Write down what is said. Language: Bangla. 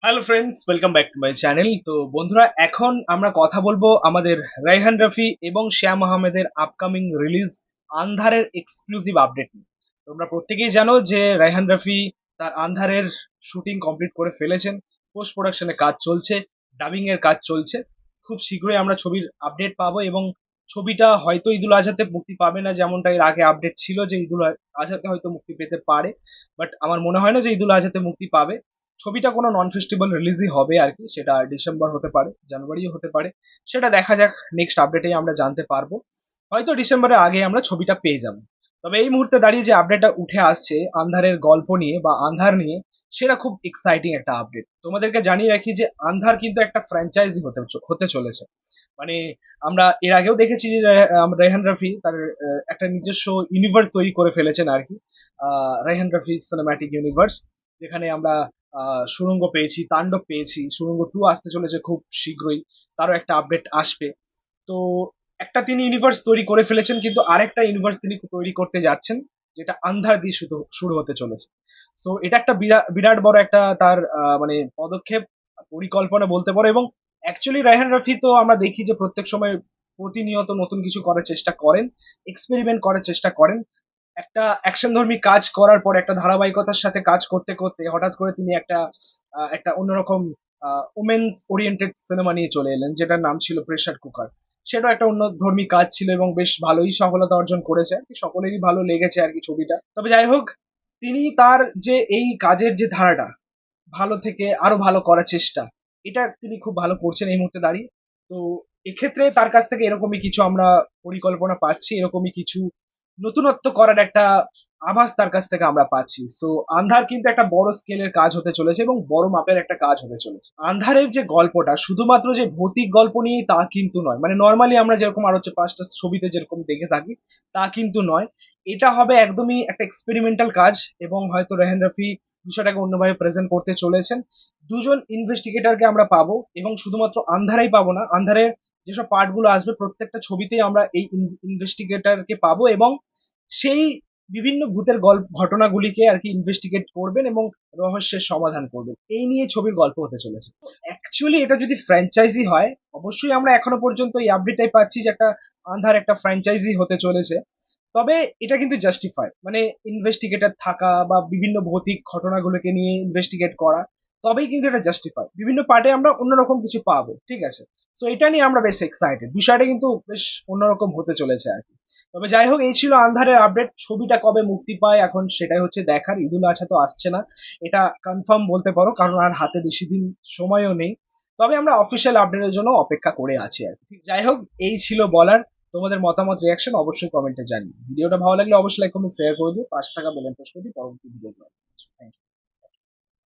Hello friends, welcome back to my channel. তো বন্ধুরা, এখন আমরা কথা বলবো আমাদের রায়হান রাফি এবং শ্যাম আহমেদের আপকামিং রিলিজ আন্ধারের এক্সক্লুসিভ আপডেট নিয়ে। তোমরা প্রত্যেকেই জানো যে রায়হান রাফি তার আন্ধারের শুটিং কমপ্লিট করে ফেলেছেন। পোস্ট প্রোডাকশনে কাজ চলছে, ডাবিং এর কাজ চলছে। খুব শীঘ্রই আমরা ছবির আপডেট পাবো এবং ছবিটা হয়তো ঈদুল আজহাতে মুক্তি পাবে না, যেমনটা এর আগে আপডেট ছিল যে ঈদুল আজহাতে হয়তো মুক্তি পেতে পারে। বাট আমার মনে হয় না যে ঈদুল আজহাতে মুক্তি পাবে। ছবিটা কোনো নন ফেস্টিভ্যাল রিলিজই হবে আর কি, সেটা ডিসেম্বর হতে পারে, জানুয়ারিও হতে পারে। সেটা দেখা যাক, নেক্সট আপডেটেই আমরা জানতে পারবো। হয়তো ডিসেম্বরের আগে আমরা ছবিটা পেয়ে যাবো। তবে এই মুহূর্তে দাঁড়িয়ে যে আপডেটটা উঠে আসছে আন্ধারের গল্প নিয়ে বা আন্ধার নিয়ে, সেটা খুব এক্সাইটিং একটা আপডেট। তোমাদেরকে জানিয়ে রাখি যে আন্ধার কিন্তু একটা ফ্র্যাঞ্চাইজি হতে চলেছে। মানে আমরা এর আগেও দেখেছি যে রেহান রাফি তার একটা নিজস্ব ইউনিভার্স তৈরি করে ফেলেছেন আর কি। রেহান রাফি সিনেম্যাটিক ইউনিভার্স, যেখানে আমরা সুড়ঙ্গ পেয়েছি, তাণ্ডব পেয়েছি, সুড়ঙ্গ 2 আসতে চলেছে খুব শীঘ্রই। তারও একটা আপডেট আসবে। তো একটা তিনি ইউনিভার্স তৈরি করে ফেলেছেন, কিন্তু আরেকটা ইউনিভার্স তিনি তৈরি করতে যাচ্ছেন, যেটা আন্ধার দিয়ে শুধু শুরু হতে চলেছে। সো এটা একটা বিরাট বিরাট বড় একটা তার মানে পদক্ষেপ, পরিকল্পনা বলতে পারো। এবং অ্যাকচুয়ালি রায়হান রাফি তো আমরা দেখি যে প্রত্যেক সময় প্রতিনিয়ত নতুন কিছু করার চেষ্টা করেন, এক্সপেরিমেন্ট করার চেষ্টা করেন। একটা অ্যাকশন ধর্মী কাজ করার পর একটা ধারাবাহিকতার সাথে কাজ করতে করতে হঠাৎ করে তিনি একটা অন্যরকম ওমেন্স ওরিয়েন্টেড সিনেমা নিয়ে চলে এলেন, যেটার নাম ছিল প্রেসার কুকার। সেটাও একটা অন্য ধর্মী কাজ ছিল এবং বেশ ভালোই সফলতা অর্জন করেছে আর কি, সকলেরই ভালো লেগেছে আর কি ছবিটা। তবে যাই হোক, তিনি তার যে এই কাজের যে ধারাটা, ভালো থেকে আরো ভালো করার চেষ্টা, এটা তিনি খুব ভালো করছেন এই মুহূর্তে দাঁড়িয়ে। তো এক্ষেত্রে তার কাছ থেকে এরকমই কিছু আমরা পরিকল্পনা পাচ্ছি, এরকমই কিছু নতুনত্ব করার একটা আভাস তার কাছ থেকে আমরা পাচ্ছি। সো আন্ধার কিন্তু একটা বড় স্কেলের কাজ হতে চলেছে এবং বড় মাপের একটা কাজ হতে চলেছে। আন্ধারের যে গল্পটা শুধুমাত্র যে ভৌতিক গল্প নিয়ে তা কিন্তু নয়, মানে নর্মালি আমরা যেরকম আরো হচ্ছে পাঁচটা ছবিতে যেরকম দেখে থাকি তা কিন্তু নয়। এটা হবে একদমই একটা এক্সপেরিমেন্টাল কাজ। এবং হয়তো রেহান রফি বিষয়টাকে অন্যভাবে প্রেজেন্ট করতে চলেছেন। দুজন ইনভেস্টিগেটরকে আমরা পাবো, এবং শুধুমাত্র আন্ধারাই পাবো না, আন্ধারের যেসব পার্ট গুলো আসবে প্রত্যেকটা ছবিতেই আমরা এই ইনভেস্টিগেটরকে পাবো, এবং সেই বিভিন্ন ভূতের গল্প ঘটনাগুলিকে আর কি ইনভেস্টিগেট করবেন এবং রহস্যের সমাধান করবেন। এই নিয়ে ছবির গল্প হতে চলেছে। অ্যাকচুয়ালি এটা যদি ফ্র্যাঞ্চাইজি হয়, অবশ্যই আমরা এখনো পর্যন্ত এই আপডেটটাই পাচ্ছি যে একটা আন্ধার একটা ফ্র্যাঞ্চাইজি হতে চলেছে। তবে এটা কিন্তু জাস্টিফাই, মানে ইনভেস্টিগেটর থাকা বা বিভিন্ন ভৌতিক ঘটনাগুলোকে নিয়ে ইনভেস্টিগেট করা, তবেই কিন্তু এটা জাস্টিফাই। বিভিন্ন পার্টে আমরা অন্যরকম কিছু পাবো, ঠিক আছে। সো এটা নিয়ে আমরা বেশ এক্সাইটেড, বিষয়টা কিন্তু বেশ অন্যরকম হতে চলেছে আর কি। তবে যাই হোক, এই ছিল আন্ধারের আপডেট। ছবিটা কবে মুক্তি পায় এখন সেটাই হচ্ছে দেখার। ঈদুল আজহা তো আসছে না, এটা কনফার্ম বলতে পারো, কারণ আর হাতে বেশি দিন সময়ও নেই। তবে আমরা অফিসিয়াল আপডেটের জন্য অপেক্ষা করে আছি আর কি। যাই হোক, এই ছিল বলার। তোমাদের মতামত, রিয়াকশন অবশ্যই কমেন্টে জানিও। ভিডিওটা ভালো লাগলে অবশ্যই লাইক কমেন্ট শেয়ার করে দিও, পাশে থাকা বেল আইকন প্রেস করে দিও পরবর্তী ভিডিও। Thank you.